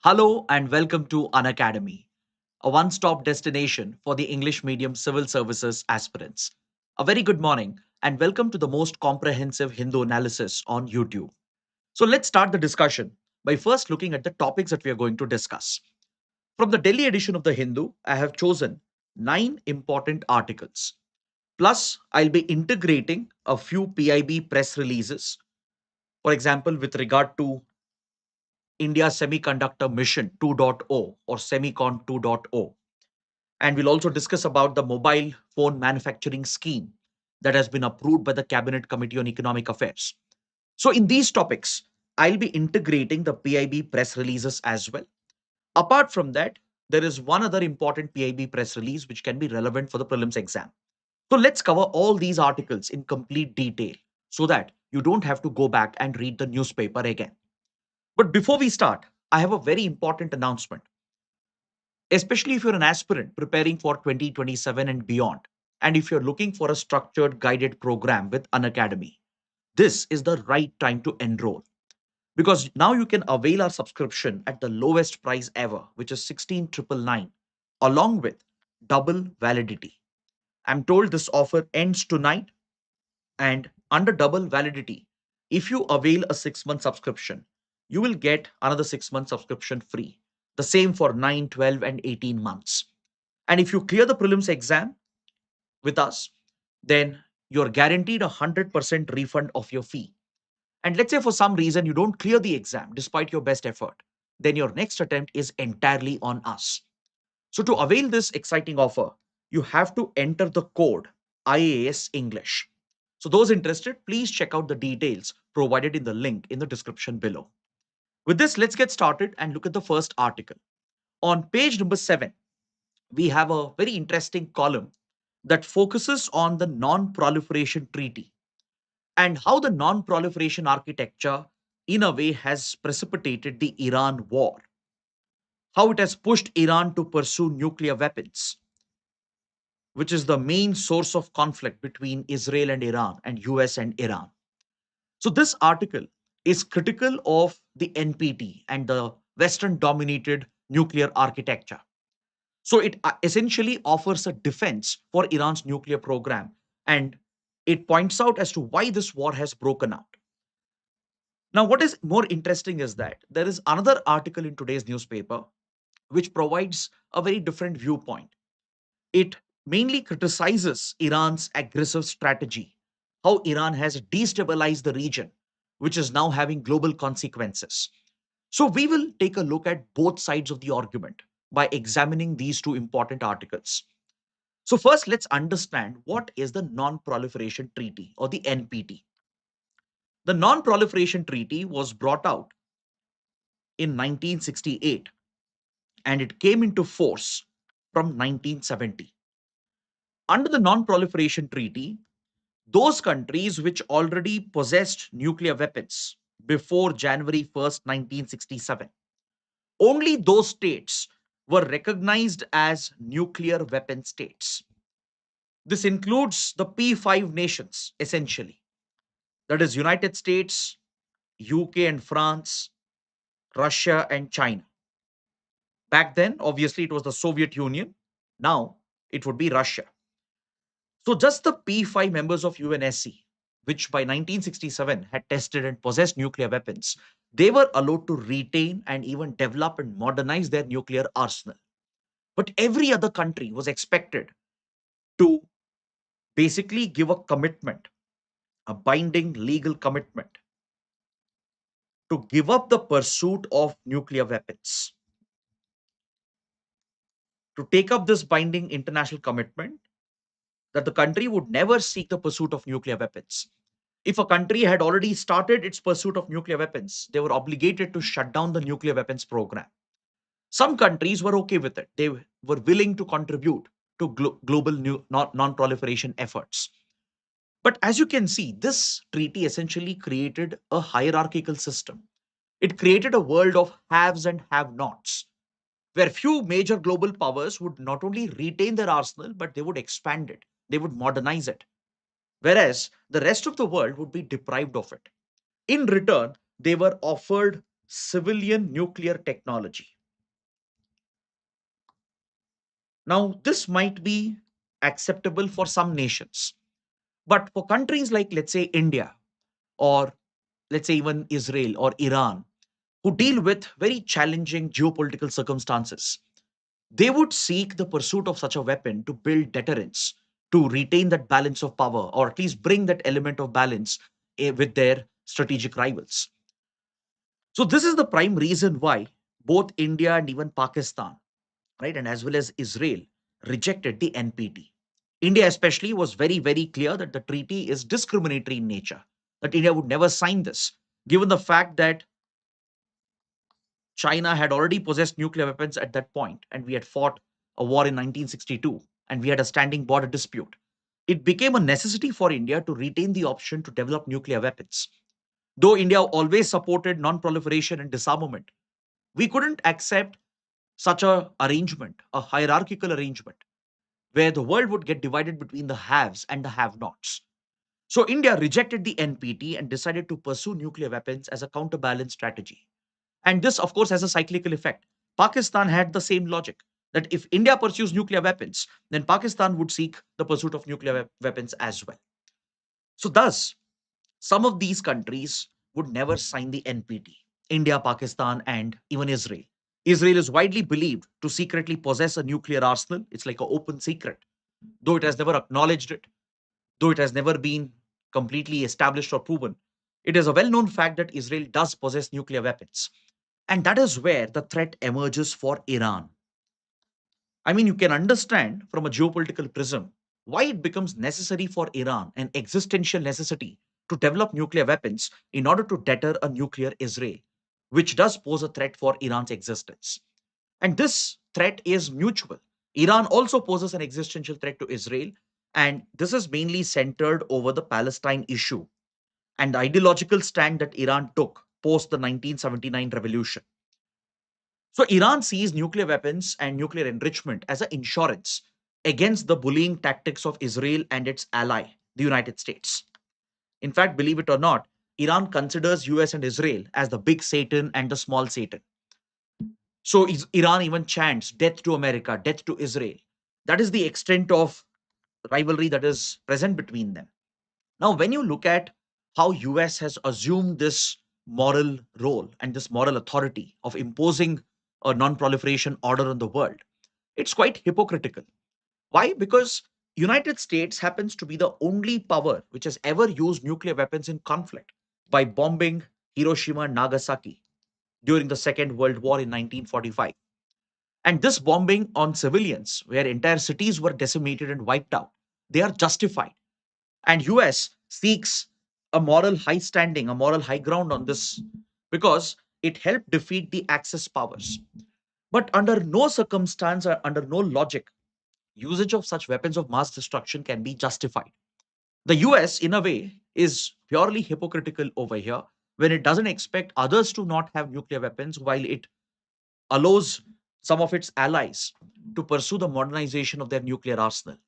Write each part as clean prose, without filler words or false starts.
Hello and welcome to Unacademy, a one stop destination for the English medium civil services aspirants. A very good morning and welcome to the most comprehensive Hindu analysis on YouTube. So let's start the discussion by first looking at the topics that we are going to discuss. From the Delhi edition of the Hindu, I have chosen 9 important articles. Plus, I'll be integrating a few PIB press releases, for example, with regard to India Semiconductor Mission 2.0 or Semicon 2.0. And we'll also discuss about the mobile phone manufacturing scheme that has been approved by the Cabinet Committee on Economic Affairs. So in these topics, I'll be integrating the PIB press releases as well. Apart from that, there is one other important PIB press release which can be relevant for the prelims exam. So let's cover all these articles in complete detail so that you don't have to go back and read the newspaper again. But before we start, I have a very important announcement, especially if you're an aspirant preparing for 2027 and beyond. And if you're looking for a structured guided program with Unacademy, this is the right time to enroll because now you can avail our subscription at the lowest price ever, which is 16,999, along with double validity. I'm told this offer ends tonight, and under double validity, if you avail a 6 month subscription, you will get another 6 month subscription free. The same for 9, 12, and 18 months. And if you clear the prelims exam with us, then you're guaranteed a 100% refund of your fee. And let's say for some reason you don't clear the exam despite your best effort, then your next attempt is entirely on us. So to avail this exciting offer, you have to enter the code IAS English. So those interested, please check out the details provided in the link in the description below. With this, let's get started and look at the first article. On page number 7, we have a very interesting column that focuses on the non-proliferation treaty and how the non-proliferation architecture in a way has precipitated the Iran war, how it has pushed Iran to pursue nuclear weapons, which is the main source of conflict between Israel and Iran and US and Iran. So this article is critical of the NPT and the Western dominated nuclear architecture. So it essentially offers a defense for Iran's nuclear program, and it points out as to why this war has broken out. Now, what is more interesting is that there is another article in today's newspaper which provides a very different viewpoint. It mainly criticizes Iran's aggressive strategy, how Iran has destabilized the region, which is now having global consequences. So, we will take a look at both sides of the argument by examining these two important articles. So, first, let's understand what is the Non Proliferation Treaty or the NPT. The Non Proliferation Treaty was brought out in 1968 and it came into force from 1970. Under the Non Proliferation Treaty, those countries which already possessed nuclear weapons before January 1st, 1967, only those states were recognized as nuclear weapon states. This includes the P5 nations, essentially. That is United States, UK and France, Russia and China. Back then, obviously, it was the Soviet Union. Now, it would be Russia. So just the P5 members of UNSC, which by 1967 had tested and possessed nuclear weapons, they were allowed to retain and even develop and modernize their nuclear arsenal. But every other country was expected to basically give a commitment, a binding legal commitment to give up the pursuit of nuclear weapons. To take up this binding international commitment, that the country would never seek the pursuit of nuclear weapons. If a country had already started its pursuit of nuclear weapons, they were obligated to shut down the nuclear weapons program. Some countries were okay with it. They were willing to contribute to global non-proliferation efforts. But as you can see, this treaty essentially created a hierarchical system. It created a world of haves and have-nots, where few major global powers would not only retain their arsenal, but they would expand it, they would modernize it, whereas the rest of the world would be deprived of it. In return, they were offered civilian nuclear technology. Now, this might be acceptable for some nations, but for countries like, let's say, India, or let's say even Israel or Iran, who deal with very challenging geopolitical circumstances, they would seek the pursuit of such a weapon to build deterrence, to retain that balance of power, or at least bring that element of balance with their strategic rivals. So, this is the prime reason why both India and even Pakistan, right, and as well as Israel, rejected the NPT. India, especially, was very, very clear that the treaty is discriminatory in nature, that India would never sign this, given the fact that China had already possessed nuclear weapons at that point, and we had fought a war in 1962, and we had a standing border dispute. It became a necessity for India to retain the option to develop nuclear weapons. Though India always supported non proliferation and disarmament, we couldn't accept such a arrangement, a hierarchical arrangement, where the world would get divided between the haves and the have nots. So India rejected the NPT and decided to pursue nuclear weapons as a counterbalance strategy. And this, of course, has a cyclical effect. Pakistan had the same logic that if India pursues nuclear weapons, then Pakistan would seek the pursuit of nuclear weapons as well. So, thus, some of these countries would never sign the NPT: India, Pakistan, and even Israel. Israel is widely believed to secretly possess a nuclear arsenal. It's like an open secret, though it has never acknowledged it, though it has never been completely established or proven. It is a well known fact that Israel does possess nuclear weapons. And that is where the threat emerges for Iran. I mean, you can understand from a geopolitical prism why it becomes necessary for Iran, an existential necessity, to develop nuclear weapons in order to deter a nuclear Israel, which does pose a threat for Iran's existence. And this threat is mutual. Iran also poses an existential threat to Israel, and this is mainly centered over the Palestine issue and the ideological stand that Iran took post the 1979 revolution. So Iran sees nuclear weapons and nuclear enrichment as an insurance against the bullying tactics of Israel and its ally, the United States. In fact, believe it or not, Iran considers US and Israel as the big Satan and the small Satan. So Iran even chants death to America, death to Israel. That is the extent of rivalry that is present between them. Now, when you look at how US has assumed this moral role and this moral authority of imposing a non-proliferation order on the world, it's quite hypocritical. Why? Because United States happens to be the only power which has ever used nuclear weapons in conflict by bombing Hiroshima and Nagasaki during the Second World War in 1945. And this bombing on civilians, where entire cities were decimated and wiped out, they are justified. And US seeks a moral high standing, a moral high ground on this because it helped defeat the Axis powers. But under no circumstance or under no logic, usage of such weapons of mass destruction can be justified. The US, in a way, is purely hypocritical over here when it doesn't expect others to not have nuclear weapons while it allows some of its allies to pursue the modernization of their nuclear arsenal.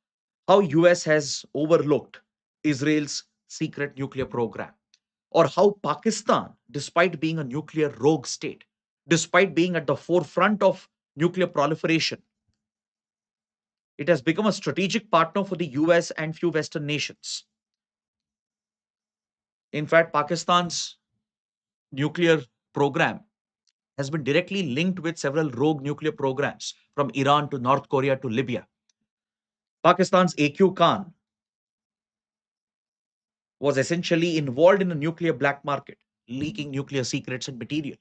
How US has overlooked Israel's secret nuclear program, or how Pakistan, despite being a nuclear rogue state, despite being at the forefront of nuclear proliferation, it has become a strategic partner for the US and few Western nations. In fact, Pakistan's nuclear program has been directly linked with several rogue nuclear programs from Iran to North Korea to Libya. Pakistan's AQ Khan was essentially involved in a nuclear black market, leaking nuclear secrets and material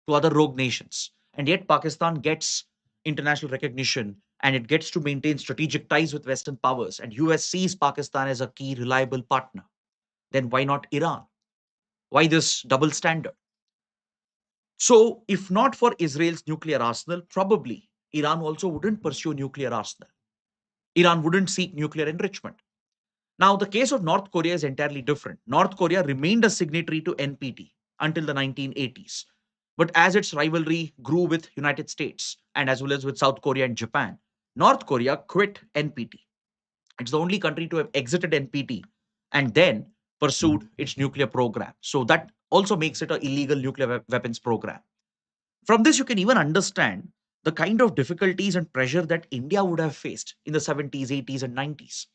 to other rogue nations. And yet, Pakistan gets international recognition and it gets to maintain strategic ties with Western powers. And US sees Pakistan as a key, reliable partner. Then why not Iran? Why this double standard? So, if not for Israel's nuclear arsenal, probably Iran also wouldn't pursue nuclear arsenal. Iran wouldn't seek nuclear enrichment. Now, the case of North Korea is entirely different. North Korea remained a signatory to NPT until the 1980s. But as its rivalry grew with United States and as well as with South Korea and Japan, North Korea quit NPT. It's the only country to have exited NPT and then pursued its nuclear program. So that also makes it an illegal nuclear weapons program. From this, you can even understand the kind of difficulties and pressure that India would have faced in the 70s, 80s, and 90s.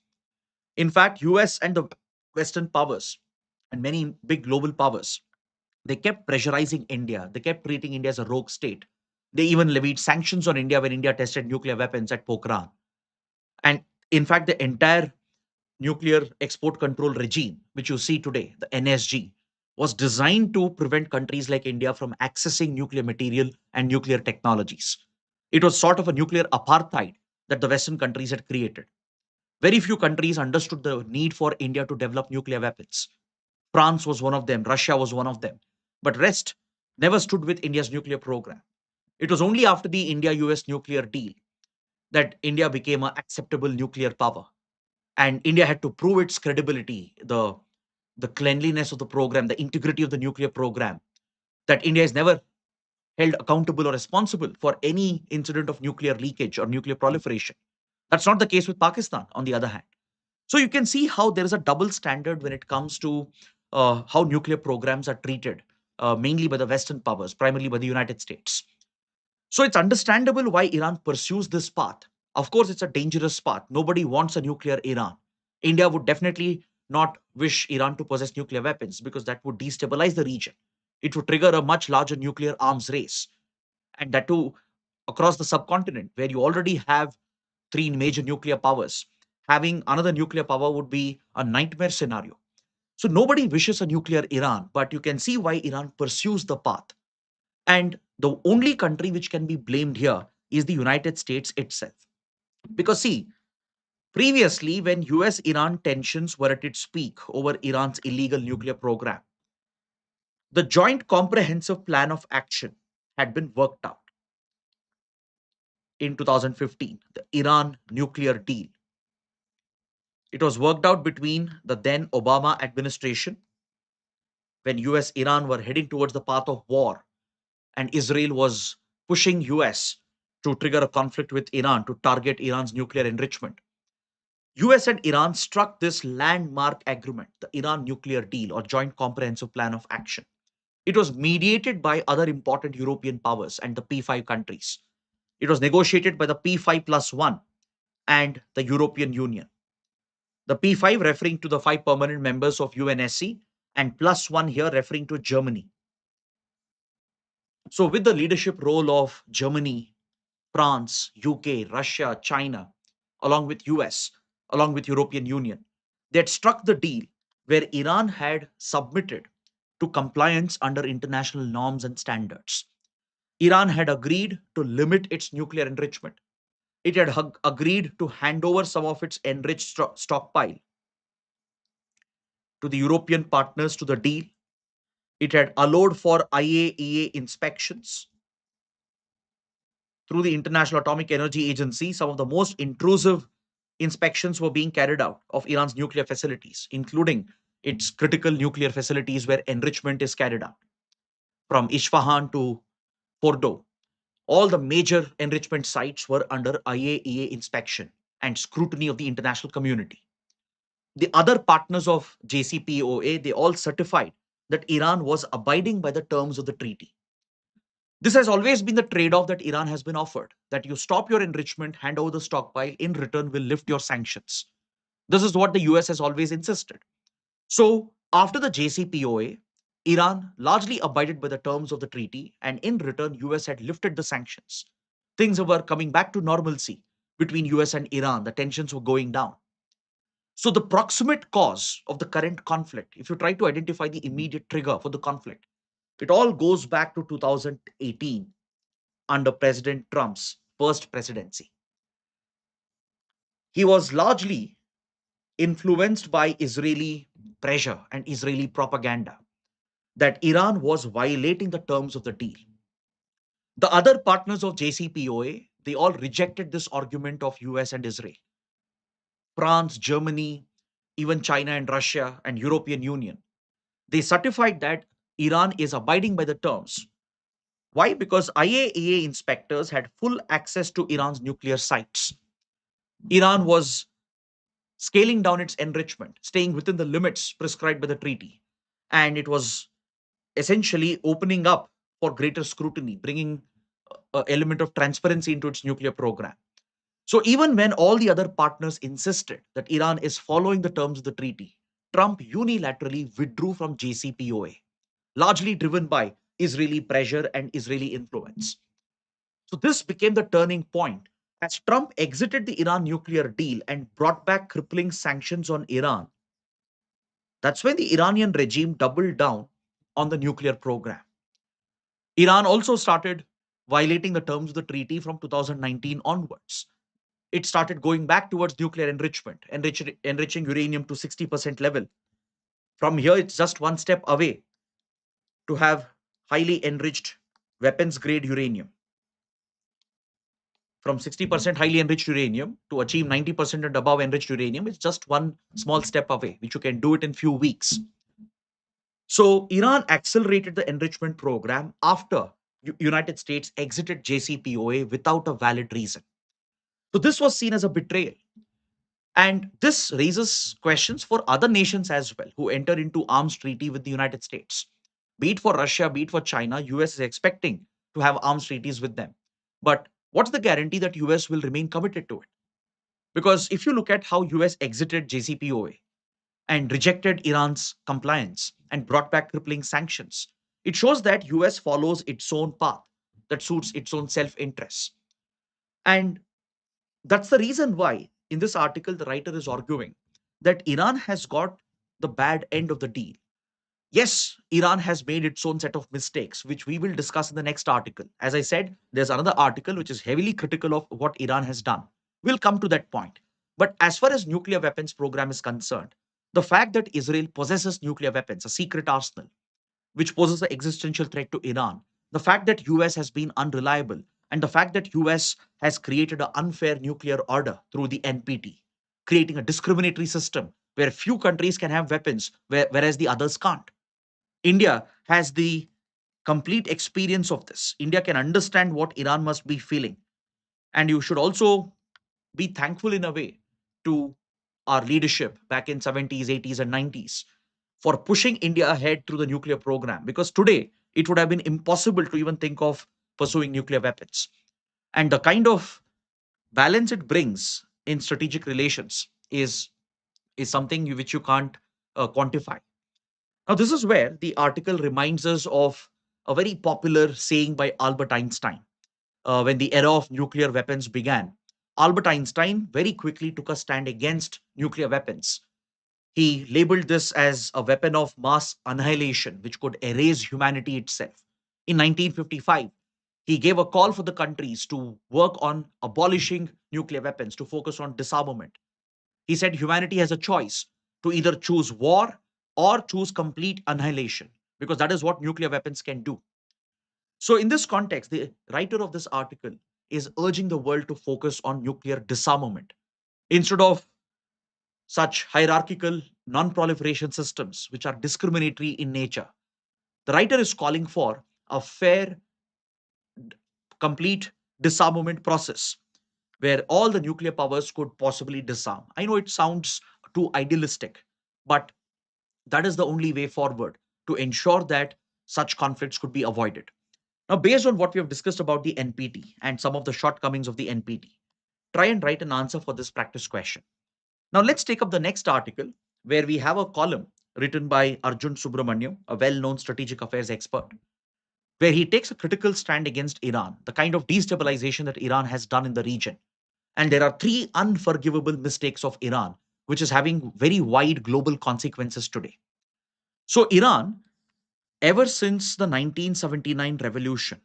In fact, US and the Western powers and many big global powers, they kept pressurizing India. They kept treating India as a rogue state. They even levied sanctions on India when India tested nuclear weapons at Pokhran. And in fact, the entire nuclear export control regime, which you see today, the NSG, was designed to prevent countries like India from accessing nuclear material and nuclear technologies. It was sort of a nuclear apartheid that the Western countries had created. Very few countries understood the need for India to develop nuclear weapons. France was one of them, Russia was one of them. But rest never stood with India's nuclear program. It was only after the India US nuclear deal that India became an acceptable nuclear power. And India had to prove its credibility, the cleanliness of the program, the integrity of the nuclear program, that India is never held accountable or responsible for any incident of nuclear leakage or nuclear proliferation. That's not the case with Pakistan, on the other hand. So you can see how there is a double standard when it comes to how nuclear programs are treated, mainly by the Western powers, primarily by the United States. So it's understandable why Iran pursues this path. Of course, it's a dangerous path. Nobody wants a nuclear Iran. India would definitely not wish Iran to possess nuclear weapons because that would destabilize the region. It would trigger a much larger nuclear arms race. And that too across the subcontinent, where you already have three major nuclear powers. Having another nuclear power would be a nightmare scenario. So nobody wishes a nuclear Iran, but you can see why Iran pursues the path. And the only country which can be blamed here is the United States itself. Because, see, previously, when US Iran tensions were at its peak over Iran's illegal nuclear program, the Joint Comprehensive Plan of Action had been worked out in 2015, the Iran nuclear deal. It was worked out between the then Obama administration, when US Iran were heading towards the path of war, and Israel was pushing US to trigger a conflict with Iran to target Iran's nuclear enrichment. US and Iran struck this landmark agreement, the Iran nuclear deal or Joint Comprehensive Plan of Action. It was mediated by other important European powers and the P5 countries. It was negotiated by the P5 plus one and the European Union. The P5 referring to the five permanent members of UNSC, and plus one here referring to Germany. So, with the leadership role of Germany, France, UK, Russia, China, along with US, along with European Union, they had struck the deal where Iran had submitted to compliance under international norms and standards. Iran had agreed to limit its nuclear enrichment. It had agreed to hand over some of its enriched stockpile to the European partners to the deal. It had allowed for IAEA inspections through the International Atomic Energy Agency. Some of the most intrusive inspections were being carried out of Iran's nuclear facilities, including its critical nuclear facilities where enrichment is carried out, from Isfahan to Fordo. All the major enrichment sites were under IAEA inspection and scrutiny of the international community. The other partners of JCPOA, they all certified that Iran was abiding by the terms of the treaty. This has always been the trade off that Iran has been offered, that you stop your enrichment, hand over the stockpile, in return, will lift your sanctions. This is what the US has always insisted. So, after the JCPOA, Iran largely abided by the terms of the treaty, and in return, US had lifted the sanctions. Things were coming back to normalcy between US and Iran. The tensions were going down. So, the proximate cause of the current conflict, if you try to identify the immediate trigger for the conflict, it all goes back to 2018 under President Trump's first presidency. He was largely influenced by Israeli pressure and Israeli propaganda that Iran was violating the terms of the deal. The other partners of JCPOA, they all rejected this argument of US and Israel. France, Germany, even China and Russia and European Union, they certified that Iran is abiding by the terms. Why? Because IAEA inspectors had full access to Iran's nuclear sites. Iran was scaling down its enrichment, staying within the limits prescribed by the treaty. And it was essentially opening up for greater scrutiny, bringing element of transparency into its nuclear program. So even when all the other partners insisted that Iran is following the terms of the treaty, Trump unilaterally withdrew from JCPOA, largely driven by Israeli pressure and Israeli influence. So this became the turning point as Trump exited the Iran nuclear deal and brought back crippling sanctions on Iran. That's when the Iranian regime doubled down on the nuclear program. Iran also started violating the terms of the treaty from 2019 onwards. It started going back towards nuclear enrichment, enriching uranium to 60% level. From here, it's just one step away to have highly enriched weapons grade uranium. From 60% highly enriched uranium to achieve 90% and above enriched uranium is just one small step away, which you can do it in few weeks. So Iran accelerated the enrichment program after United States exited JCPOA without a valid reason. So this was seen as a betrayal. And this raises questions for other nations as well who enter into arms treaty with the United States. Be it for Russia, be it for China, US is expecting to have arms treaties with them. But what's the guarantee that US will remain committed to it? Because if you look at how US exited JCPOA and rejected Iran's compliance and brought back crippling sanctions, it shows that US follows its own path that suits its own self-interests. And that's the reason why, in this article, the writer is arguing that Iran has got the bad end of the deal. Yes, Iran has made its own set of mistakes, which we will discuss in the next article. As I said, there's another article which is heavily critical of what Iran has done. We'll come to that point. But as far as nuclear weapons program is concerned, the fact that Israel possesses nuclear weapons, a secret arsenal, which poses an existential threat to Iran, the fact that US has been unreliable, and the fact that US has created an unfair nuclear order through the NPT, creating a discriminatory system where few countries can have weapons, whereas the others can't. India has the complete experience of this. India can understand what Iran must be feeling. And you should also be thankful in a way to our leadership back in 70s, 80s, and 90s for pushing India ahead through the nuclear program. Because today it would have been impossible to even think of pursuing nuclear weapons. And the kind of balance it brings in strategic relations is something which you can't quantify. Now, this is where the article reminds us of a very popular saying by Albert Einstein. When the era of nuclear weapons began, Albert Einstein very quickly took a stand against nuclear weapons. He labeled this as a weapon of mass annihilation, which could erase humanity itself. In 1955, he gave a call for the countries to work on abolishing nuclear weapons, to focus on disarmament. He said humanity has a choice to either choose war or choose complete annihilation, because that is what nuclear weapons can do. So, in this context, the writer of this article is urging the world to focus on nuclear disarmament instead of such hierarchical non proliferation systems, which are discriminatory in nature. The writer is calling for a fair, complete disarmament process where all the nuclear powers could possibly disarm. I know it sounds too idealistic, but that is the only way forward to ensure that such conflicts could be avoided. Now, based on what we have discussed about the NPT and some of the shortcomings of the NPT, try and write an answer for this practice question. Now, let's take up the next article where we have a column written by Arjun Subramaniam, a well known strategic affairs expert, where he takes a critical stand against Iran, the kind of destabilization that Iran has done in the region. And there are three unforgivable mistakes of Iran, which is having very wide global consequences today. So, Iran, ever since the 1979 revolution,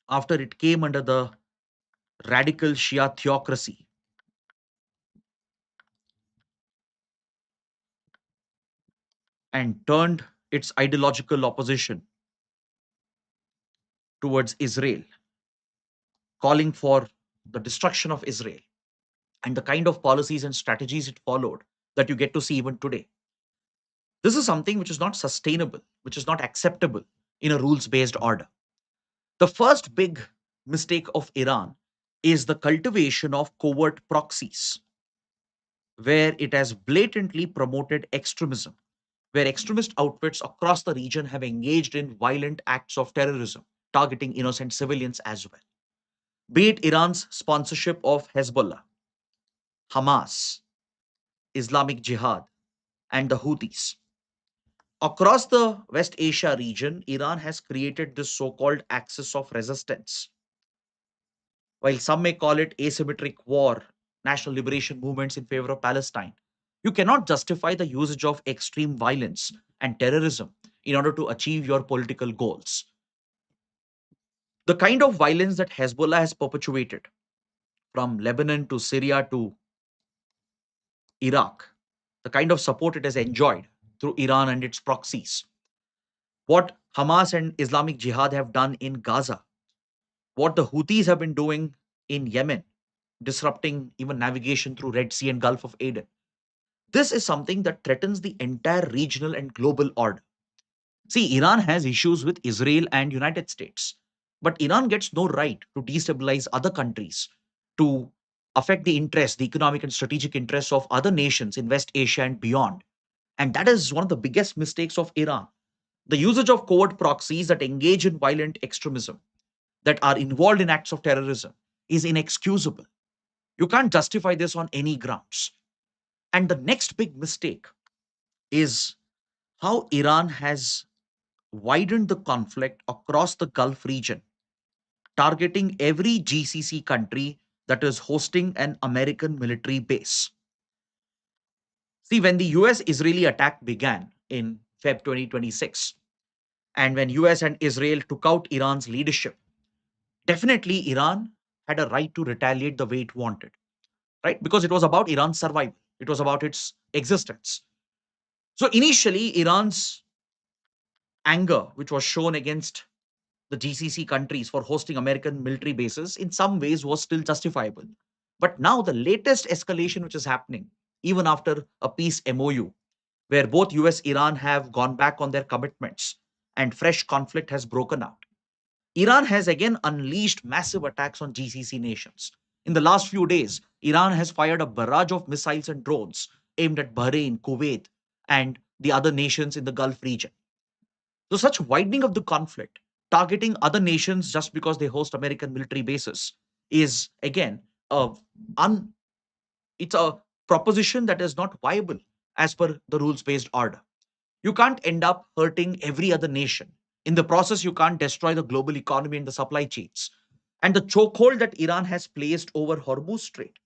after it came under the radical Shia theocracy and turned its ideological opposition towards Israel, calling for the destruction of Israel, and the kind of policies and strategies it followed that you get to see even today. This is something which is not sustainable, which is not acceptable in a rules based order. The first big mistake of Iran is the cultivation of covert proxies, where it has blatantly promoted extremism, where extremist outfits across the region have engaged in violent acts of terrorism, targeting innocent civilians as well. Be it Iran's sponsorship of Hezbollah, Hamas, Islamic Jihad, and the Houthis. Across the West Asia region, Iran has created this so called axis of resistance. While some may call it asymmetric war, national liberation movements in favor of Palestine, you cannot justify the usage of extreme violence and terrorism in order to achieve your political goals. The kind of violence that Hezbollah has perpetuated from Lebanon to Syria to Iraq, the kind of support it has enjoyed through Iran and its proxies, what Hamas and Islamic Jihad have done in Gaza, what the Houthis have been doing in Yemen, disrupting even navigation through Red Sea and Gulf of Aden. This is something that threatens the entire regional and global order. See, Iran has issues with Israel and United States, but Iran gets no right to destabilize other countries, to affect the interests, the economic and strategic interests of other nations in West Asia and beyond. And that is one of the biggest mistakes of Iran. The usage of covert proxies that engage in violent extremism, that are involved in acts of terrorism, is inexcusable. You can't justify this on any grounds. And the next big mistake is how Iran has widened the conflict across the Gulf region, targeting every GCC country that is hosting an American military base. See, when the US Israeli attack began in Feb 2026, and when US and Israel took out Iran's leadership, definitely Iran had a right to retaliate the way it wanted, right? Because it was about Iran's survival, it was about its existence. So initially, Iran's anger, which was shown against the GCC countries for hosting American military bases, in some ways was still justifiable. But now, the latest escalation which is happening, even after a peace MOU, where both US Iran have gone back on their commitments and fresh conflict has broken out, Iran has again unleashed massive attacks on GCC nations. In the last few days, Iran has fired a barrage of missiles and drones aimed at Bahrain, Kuwait, and the other nations in the Gulf region. So, such widening of the conflict, targeting other nations just because they host American military bases, is again a un, it's a proposition that is not viable as per the rules-based order. You can't end up hurting every other nation. In the process, you can't destroy the global economy and the supply chains. And the chokehold that Iran has placed over Hormuz Strait,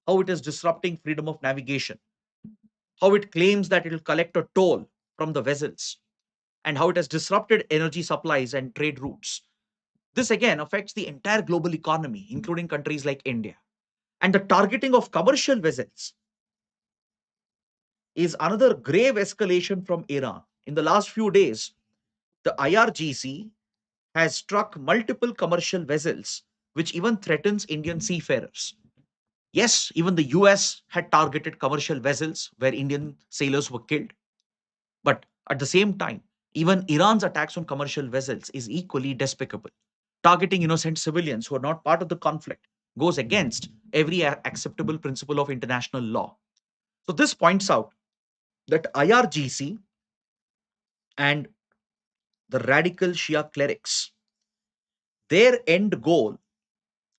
how it is disrupting freedom of navigation, how it claims that it will collect a toll from the vessels, and how it has disrupted energy supplies and trade routes. This again affects the entire global economy, including countries like India. And the targeting of commercial vessels is another grave escalation from Iran. In the last few days, the IRGC has struck multiple commercial vessels, which even threatens Indian seafarers. Yes, even the US had targeted commercial vessels where Indian sailors were killed. But at the same time, even Iran's attacks on commercial vessels is equally despicable. Targeting innocent civilians who are not part of the conflict goes against every acceptable principle of international law. So this points out that IRGC and the radical Shia clerics, their end goal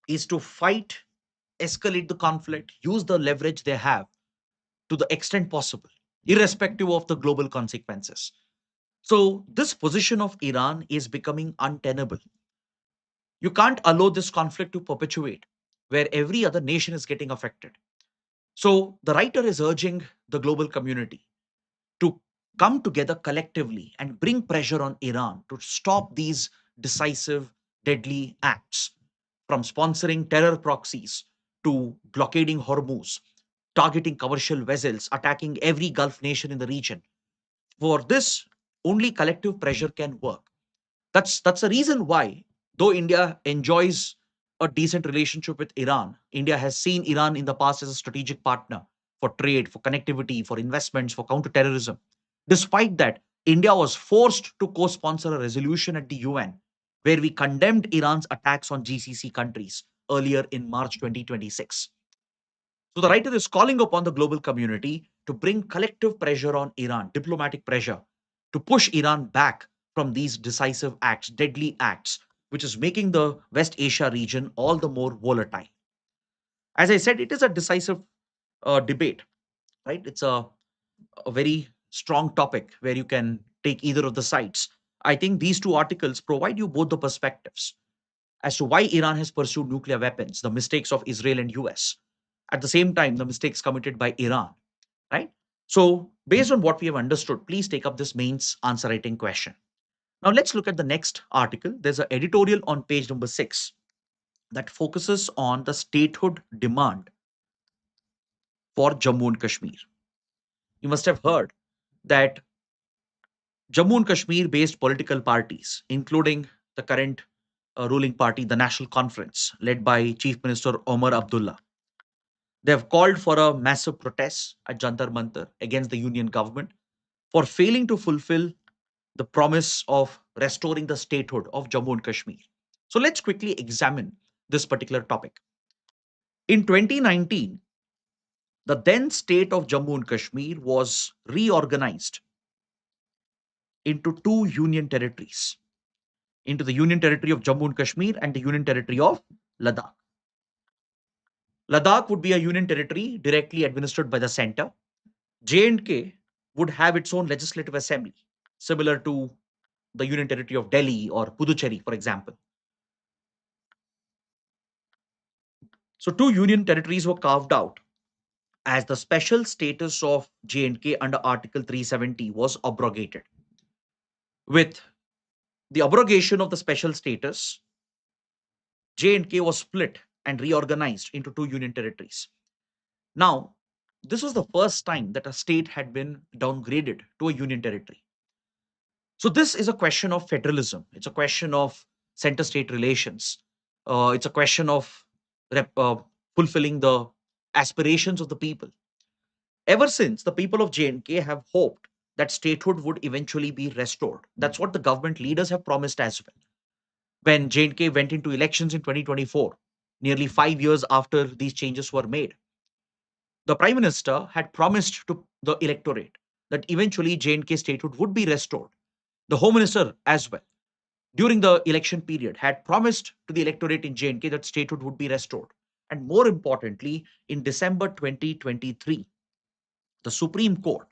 is to fight, escalate the conflict, use the leverage they have to the extent possible, irrespective of the global consequences. So this position of Iran is becoming untenable. You can't allow this conflict to perpetuate where every other nation is getting affected. So the writer is urging the global community to come together collectively and bring pressure on Iran to stop these decisive, deadly acts, from sponsoring terror proxies to blockading Hormuz, targeting commercial vessels, attacking every Gulf nation in the region. For this, only collective pressure can work. That's the reason why, though India enjoys a decent relationship with Iran, India has seen Iran in the past as a strategic partner for trade, for connectivity, for investments, for counterterrorism. Despite that, India was forced to co-sponsor a resolution at the UN where we condemned Iran's attacks on GCC countries earlier in March 2026. So the writer is calling upon the global community to bring collective pressure on Iran, diplomatic pressure, to push Iran back from these decisive acts, deadly acts, which is making the West Asia region all the more volatile. As I said, it is a decisive debate, right? It's a very strong topic where you can take either of the sides. I think these two articles provide you both the perspectives as to why Iran has pursued nuclear weapons, the mistakes of Israel and US. At the same time, the mistakes committed by Iran, right? So, based on what we have understood, please take up this mains answer writing question. Now, let's look at the next article. There's an editorial on page number 6 that focuses on the statehood demand for Jammu and Kashmir. You must have heard that Jammu and Kashmir based political parties, including the current ruling party, the National Conference, led by Chief Minister Omar Abdullah, they have called for a massive protest at Jantar Mantar against the union government for failing to fulfill the promise of restoring the statehood of Jammu and Kashmir. So let's quickly examine this particular topic. In 2019, the then state of Jammu and Kashmir was reorganized into two union territories, into the Union Territory of Jammu and Kashmir and the Union Territory of Ladakh. Ladakh would be a union territory directly administered by the center. J&K would have its own legislative assembly, similar to the Union Territory of Delhi or Puducherry, for example. So, two union territories were carved out as the special status of J&K under Article 370 was abrogated. With the abrogation of the special status, J&K was split and reorganized into two union territories. Now, this was the first time that a state had been downgraded to a union territory. So, this is a question of federalism. It's a question of center state relations. It's a question of rep, uh, fulfilling the aspirations of the people. Ever since, the people of J&K have hoped that statehood would eventually be restored. That's what the government leaders have promised as well. When J&K went into elections in 2024, nearly 5 years after these changes were made, the Prime Minister had promised to the electorate that eventually J&K statehood would be restored. The Home Minister as well, during the election period, had promised to the electorate in J&K that statehood would be restored. And more importantly, in December 2023, the Supreme Court,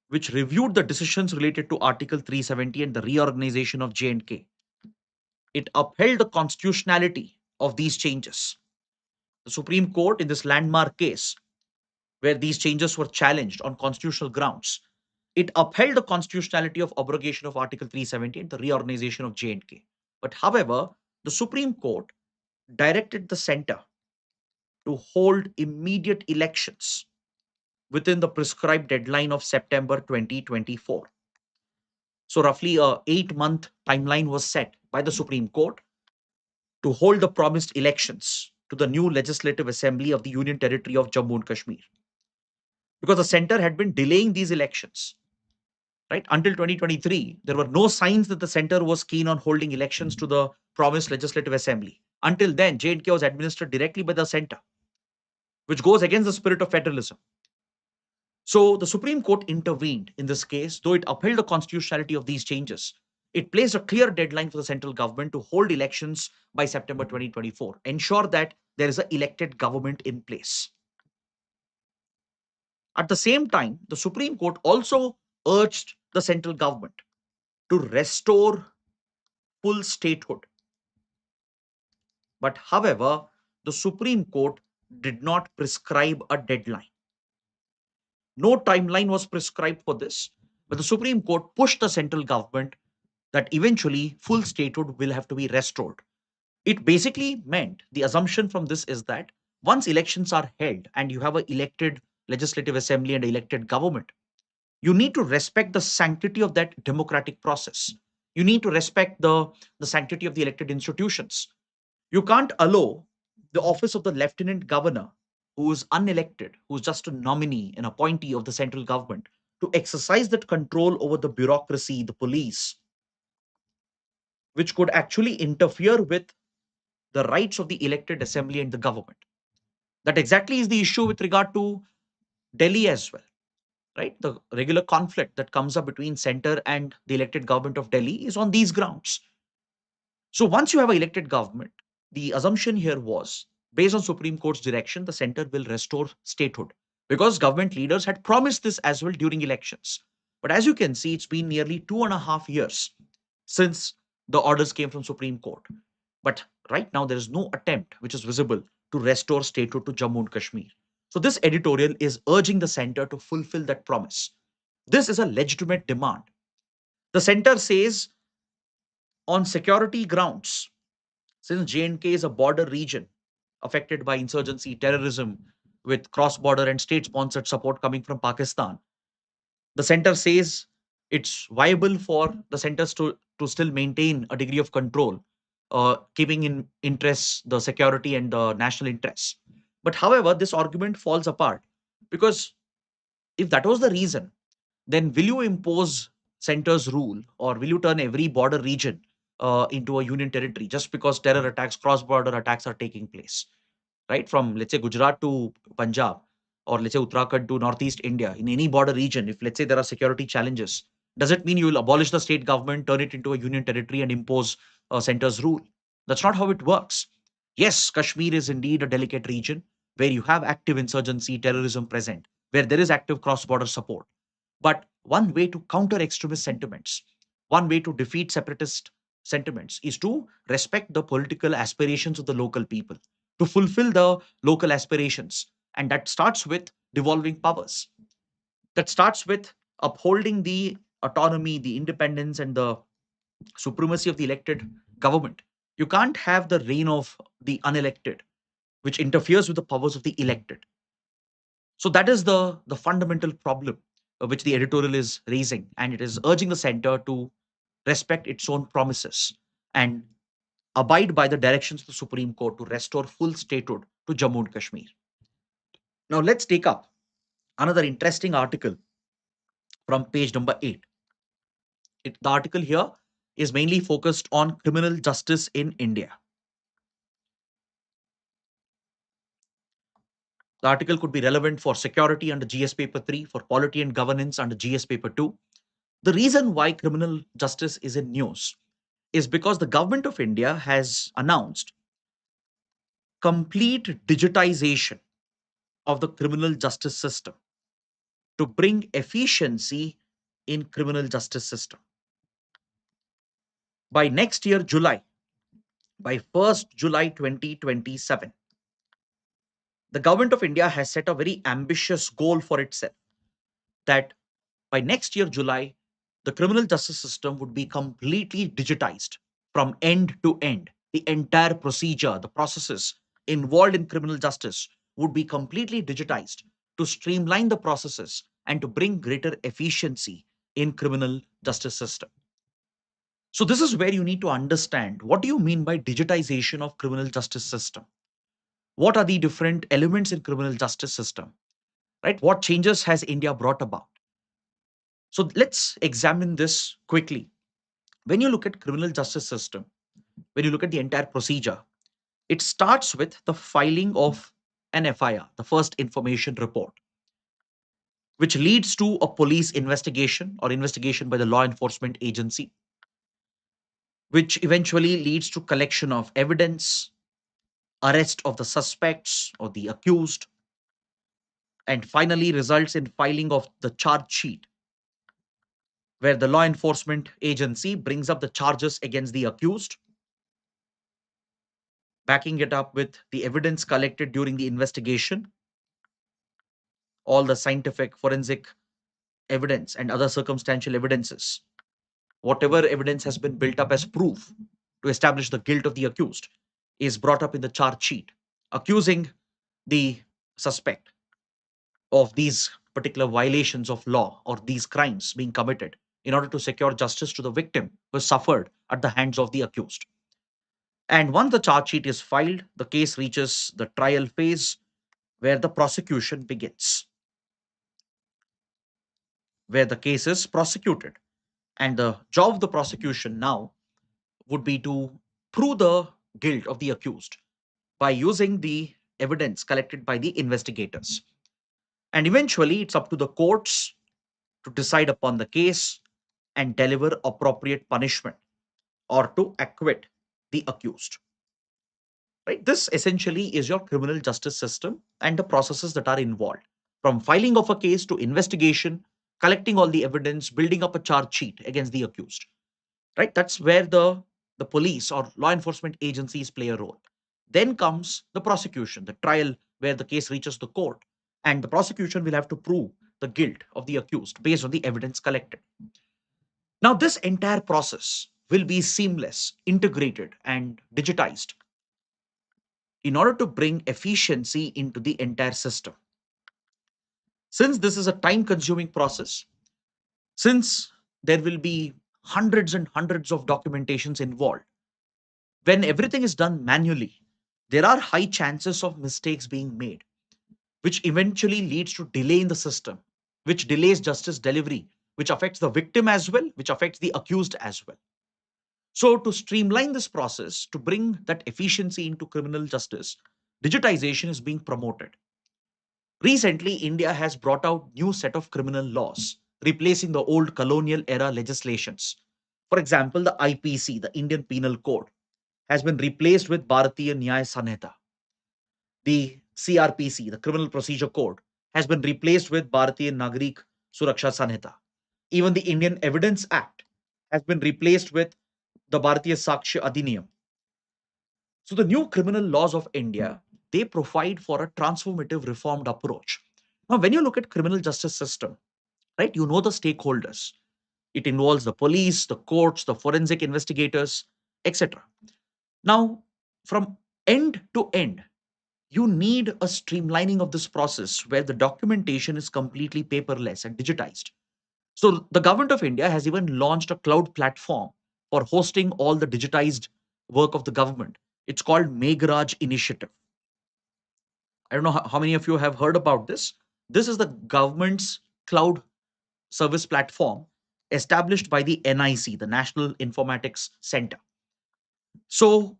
which reviewed the decisions related to Article 370 and the reorganization of J&K, it upheld the constitutionality of these changes. The Supreme Court, in this landmark case, where these changes were challenged on constitutional grounds, it upheld the constitutionality of abrogation of Article 370 and the reorganization of J&K. But however, the Supreme Court directed the center to hold immediate elections within the prescribed deadline of September 2024. So roughly a 8-month timeline was set by the Supreme Court to hold the promised elections to the new Legislative Assembly of the Union Territory of Jammu and Kashmir. Because the center had been delaying these elections, right? Until 2023, there were no signs that the center was keen on holding elections to the promised Legislative Assembly. Until then, J&K was administered directly by the center, which goes against the spirit of federalism. So the Supreme Court intervened in this case, though it upheld the constitutionality of these changes. It placed a clear deadline for the central government to hold elections by September 2024, ensure that there is an elected government in place. At the same time, the Supreme Court also urged the central government to restore full statehood. But however, the Supreme Court did not prescribe a deadline. No timeline was prescribed for this, but the Supreme Court pushed the central government that eventually full statehood will have to be restored. It basically meant, the assumption from this is that once elections are held and you have an elected legislative assembly and elected government, you need to respect the sanctity of that democratic process. You need to respect the sanctity of the elected institutions. You can't allow the office of the lieutenant governor, who is unelected, who's just a nominee, an appointee of the central government, to exercise that control over the bureaucracy, the police, which could actually interfere with the rights of the elected assembly and the government. That exactly is the issue with regard to Delhi as well. right? The regular conflict that comes up between center and the elected government of Delhi is on these grounds. So once you have an elected government, the assumption here was, based on Supreme Court's direction, the center will restore statehood because government leaders had promised this as well during elections. But as you can see, it's been nearly 2.5 years since the orders came from Supreme Court. But right now, there is no attempt which is visible to restore statehood to Jammu and Kashmir. So this editorial is urging the center to fulfill that promise. This is a legitimate demand. The center says, on security grounds, since J&K is a border region affected by insurgency, terrorism, with cross border and state sponsored support coming from Pakistan, the center says it's viable for the centers to still maintain a degree of control, keeping in interests the security and the national interests. But however, this argument falls apart because if that was the reason, then will you impose center's rule or will you turn every border region into a union territory just because terror attacks, cross border attacks are taking place? Right? From let's say Gujarat to Punjab, or let's say Uttarakhand to Northeast India, in any border region, if let's say there are security challenges, does it mean you will abolish the state government, turn it into a union territory, and impose a center's rule? That's not how it works. Yes, Kashmir is indeed a delicate region where you have active insurgency, terrorism present, where there is active cross border support. But one way to counter extremist sentiments, one way to defeat separatist sentiments is to respect the political aspirations of the local people, to fulfill the local aspirations. And that starts with devolving powers. That starts with upholding the autonomy, the independence, and the supremacy of the elected government. You can't have the reign of the unelected, which interferes with the powers of the elected. So that is the fundamental problem which the editorial is raising, and it is urging the center to respect its own promises and abide by the directions of the Supreme Court to restore full statehood to Jammu and Kashmir. Now let's take up another interesting article from page number 8. The article here is mainly focused on criminal justice in India. The article could be relevant for security under GS paper 3, for polity and governance under GS paper 2. The reason why criminal justice is in news is because the government of India has announced complete digitization of the criminal justice system to bring efficiency in criminal justice system. By next year, July, by 1st July 2027, the government of India has set a very ambitious goal for itself that by next year, July, the criminal justice system would be completely digitized from end to end. The entire procedure, the processes involved in criminal justice would be completely digitized to streamline the processes and to bring greater efficiency in criminal justice system. So this is where you need to understand, what do you mean by digitization of criminal justice system? What are the different elements in criminal justice system? Right? What changes has India brought about? So let's examine this quickly. When you look at criminal justice system, when you look at the entire procedure, it starts with the filing of an FIR, the first information report, which leads to a police investigation or investigation by the law enforcement agency, which eventually leads to collection of evidence, arrest of the suspects or the accused, and finally results in filing of the charge sheet, where the law enforcement agency brings up the charges against the accused, backing it up with the evidence collected during the investigation, all the scientific, forensic evidence, and other circumstantial evidences. Whatever evidence has been built up as proof to establish the guilt of the accused is brought up in the charge sheet, accusing the suspect of these particular violations of law or these crimes being committed in order to secure justice to the victim who suffered at the hands of the accused. And once the charge sheet is filed, the case reaches the trial phase where the prosecution begins, where the case is prosecuted. And the job of the prosecution now would be to prove the guilt of the accused by using the evidence collected by the investigators. And eventually, it's up to the courts to decide upon the case and deliver appropriate punishment or to acquit the accused. Right? This essentially is your criminal justice system and the processes that are involved, from filing of a case to investigation, collecting all the evidence, building up a charge sheet against the accused. Right? That's where the police or law enforcement agencies play a role. Then comes the prosecution, the trial where the case reaches the court, and the prosecution will have to prove the guilt of the accused based on the evidence collected. Now, this entire process will be seamless, integrated, and digitized in order to bring efficiency into the entire system. Since this is a time consuming process, since there will be hundreds and hundreds of documentations involved, when everything is done manually, there are high chances of mistakes being made, which eventually leads to delay in the system, which delays justice delivery, which affects the victim as well, which affects the accused as well. So, to streamline this process, to bring that efficiency into criminal justice, digitization is being promoted. Recently, India has brought out new set of criminal laws, replacing the old colonial era legislations. For example, the IPC, the Indian Penal Code, has been replaced with Bharatiya Nyaya Sanhita. The CRPC, the Criminal Procedure Code, has been replaced with Bharatiya Nagarik Suraksha Sanhita. Even the Indian Evidence Act has been replaced with the Bharatiya Sakshya Adhiniyam. So the new criminal laws of India, they provide for a transformative reformed approach. Now, when you look at criminal justice system, right, you know the stakeholders. It involves the police, the courts, the forensic investigators, etc. Now, from end to end, you need a streamlining of this process where the documentation is completely paperless and digitized. So the government of India has even launched a cloud platform for hosting all the digitized work of the government. It's called Meghraj Initiative. I don't know how many of you have heard about this. This is the government's cloud service platform established by the NIC, the National Informatics Center. So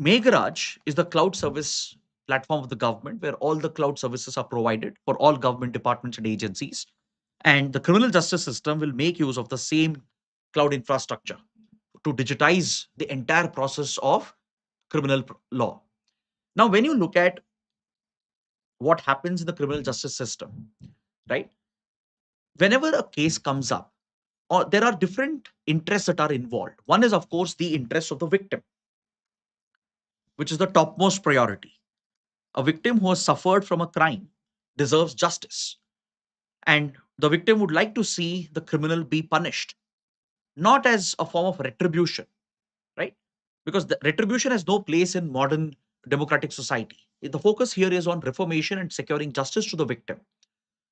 Meghraj is the cloud service platform of the government where all the cloud services are provided for all government departments and agencies. And the criminal justice system will make use of the same cloud infrastructure to digitize the entire process of law. Now, when you look at what happens in the criminal justice system, right? Whenever a case comes up, or there are different interests that are involved. One is, of course, the interest of the victim, which is the topmost priority. A victim who has suffered from a crime deserves justice, and the victim would like to see the criminal be punished, not as a form of retribution, right? Because the retribution has no place in modern democratic society. The focus here is on reformation and securing justice to the victim.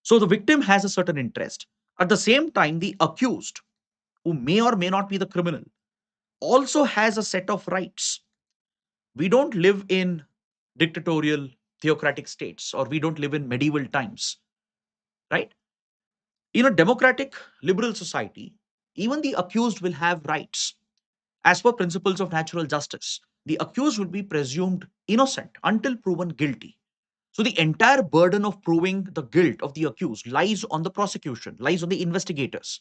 So the victim has a certain interest. At the same time, the accused, who may or may not be the criminal, also has a set of rights. We don't live in dictatorial theocratic states, or we don't live in medieval times, right? In a democratic liberal society, even the accused will have rights. As per principles of natural justice, the accused will be presumed innocent until proven guilty. So the entire burden of proving the guilt of the accused lies on the prosecution, lies on the investigators.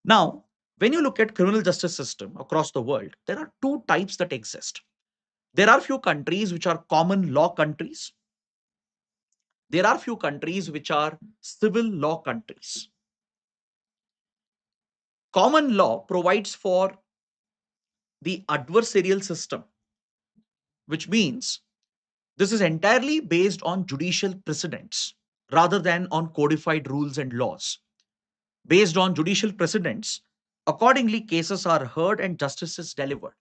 Now, when you look at criminal justice system across the world, there are two types that exist. There are few countries which are common law countries. There are few countries which are civil law countries. Common law provides for the adversarial system, which means this is entirely based on judicial precedents rather than on codified rules and laws. Based on judicial precedents, accordingly, cases are heard and justice is delivered.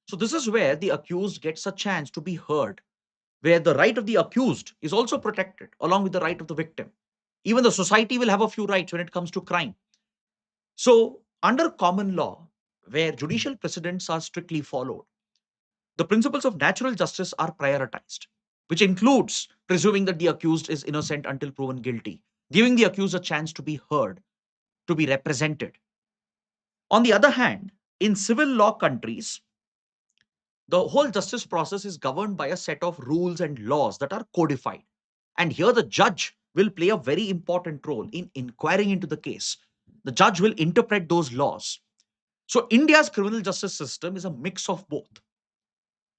So, this is where the accused gets a chance to be heard, where the right of the accused is also protected along with the right of the victim. Even the society will have a few rights when it comes to crime. So, under common law, where judicial precedents are strictly followed, the principles of natural justice are prioritized, which includes presuming that the accused is innocent until proven guilty, giving the accused a chance to be heard, to be represented. On the other hand, in civil law countries, the whole justice process is governed by a set of rules and laws that are codified. And here the judge will play a very important role in inquiring into the case. The judge will interpret those laws. So India's criminal justice system is a mix of both,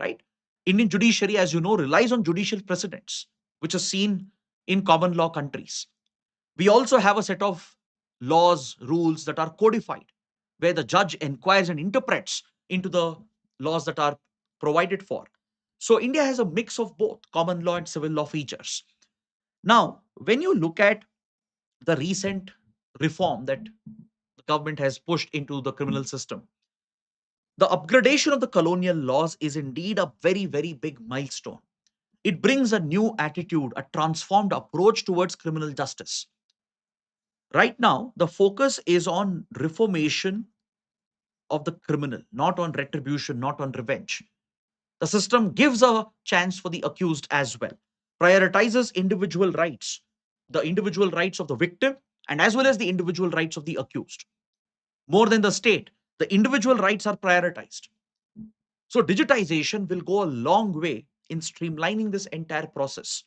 right? Indian judiciary, as you know, relies on judicial precedents, which is seen in common law countries. We also have a set of laws, rules that are codified, where the judge inquires and interprets into the laws that are provided for. So India has a mix of both common law and civil law features. Now, when you look at the recent reform that the government has pushed into the criminal system, the upgradation of the colonial laws is indeed a very, very big milestone. It brings a new attitude, a transformed approach towards criminal justice. Right now, the focus is on reformation of the criminal, not on retribution, not on revenge. The system gives a chance for the accused as well, prioritizes individual rights, the individual rights of the victim, and as well as the individual rights of the accused. More than the state, the individual rights are prioritized. So, digitization will go a long way in streamlining this entire process,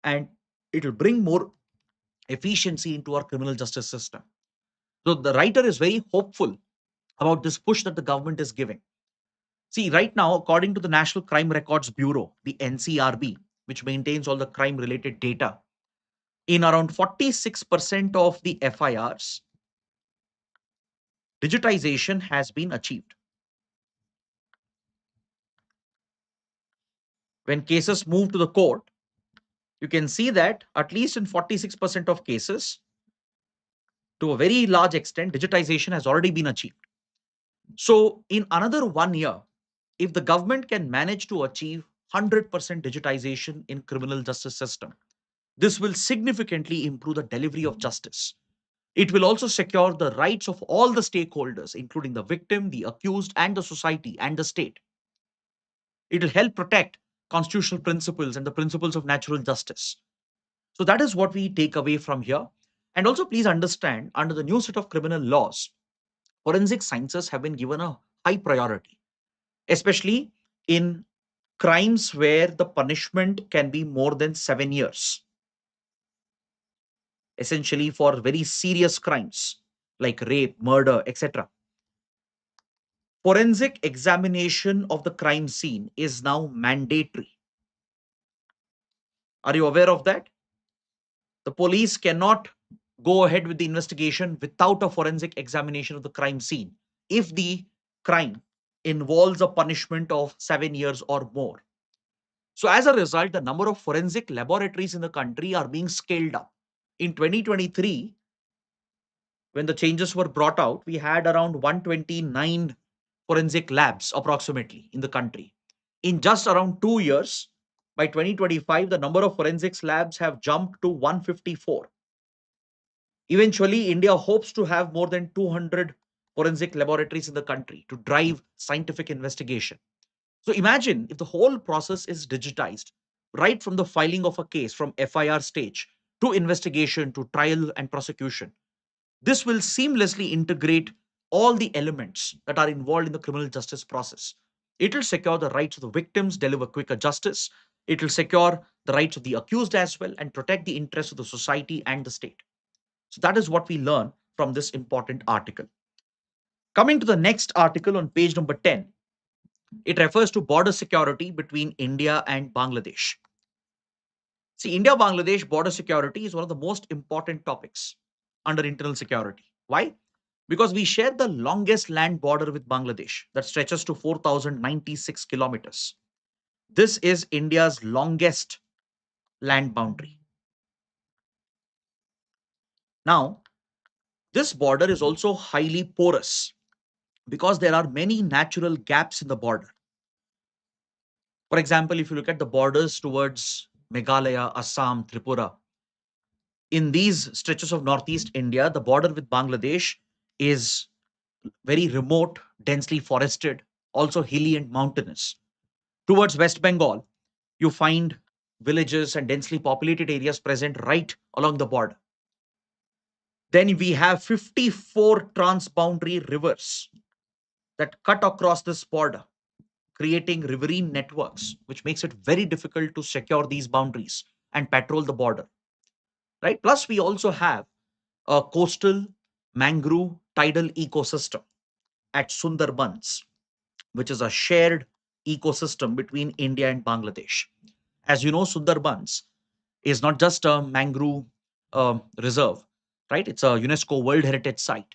and it will bring more efficiency into our criminal justice system. So, the writer is very hopeful about this push that the government is giving. See, right now, according to the National Crime Records Bureau, the NCRB, which maintains all the crime related data, in around 46% of the FIRs, digitization has been achieved. When cases move to the court, you can see that at least in 46% of cases, to a very large extent, digitization has already been achieved. So, in another 1 year, if the government can manage to achieve 100% digitization in criminal justice system, this will significantly improve the delivery of justice. It will also secure the rights of all the stakeholders, including the victim, the accused, and the society and the state. It will help protect constitutional principles and the principles of natural justice. So that is what we take away from here. And also, please understand, under the new set of criminal laws, forensic sciences have been given a high priority, especially in crimes where the punishment can be more than 7 years, essentially for very serious crimes like rape, murder, etc. Forensic examination of the crime scene is now mandatory. Are you aware of that? The police cannot go ahead with the investigation without a forensic examination of the crime scene if the crime involves a punishment of 7 years or more. So, as a result, the number of forensic laboratories in the country are being scaled up. In 2023, when the changes were brought out, we had around 129 forensic labs approximately in the country. In just around 2 years, by 2025, the number of forensics labs have jumped to 154. Eventually, India hopes to have more than 200 forensic laboratories in the country to drive scientific investigation. So imagine if the whole process is digitized, right from the filing of a case, from FIR stage to investigation to trial and prosecution. This will seamlessly integrate all the elements that are involved in the criminal justice process. It will secure the rights of the victims, deliver quicker justice. It will secure the rights of the accused as well, and protect the interests of the society and the state. So that is what we learn from this important article. Coming to the next article on page number 10, it refers to border security between India and Bangladesh. See, India Bangladesh border security is one of the most important topics under internal security. Why? Because we share the longest land border with Bangladesh that stretches to 4,096 kilometers. This is India's longest land boundary. Now, this border is also highly porous because there are many natural gaps in the border. For example, if you look at the borders towards Meghalaya, Assam, Tripura, in these stretches of northeast India, the border with Bangladesh is very remote, densely forested, also hilly and mountainous. Towards West Bengal, you find villages and densely populated areas present right along the border. Then we have 54 transboundary rivers that cut across this border, creating riverine networks, which makes it very difficult to secure these boundaries and patrol the border. right? Plus, we also have a coastal mangrove tidal ecosystem at Sundarbans, which is a shared ecosystem between India and Bangladesh. As you know, Sundarbans is not just a mangrove reserve, right? It's a UNESCO World Heritage Site.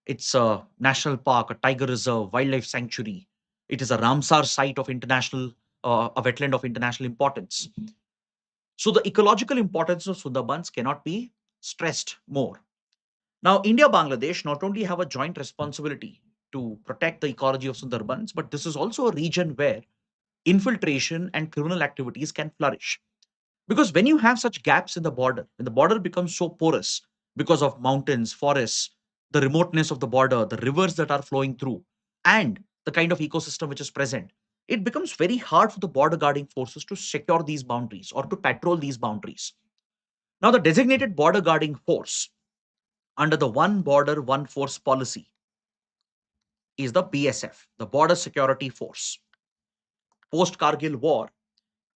It's a national park, a tiger reserve, wildlife sanctuary. It is a Ramsar site of international, a wetland of international importance. So the ecological importance of Sundarbans cannot be stressed more. Now, India Bangladesh not only have a joint responsibility to protect the ecology of Sundarbans, but this is also a region where infiltration and criminal activities can flourish. Because when you have such gaps in the border, when the border becomes so porous because of mountains, forests, the remoteness of the border, the rivers that are flowing through, and the kind of ecosystem which is present, it becomes very hard for the border guarding forces to secure these boundaries or to patrol these boundaries. Now, the designated border guarding force under the One Border, One Force policy is the BSF, the Border Security Force. Post Kargil War,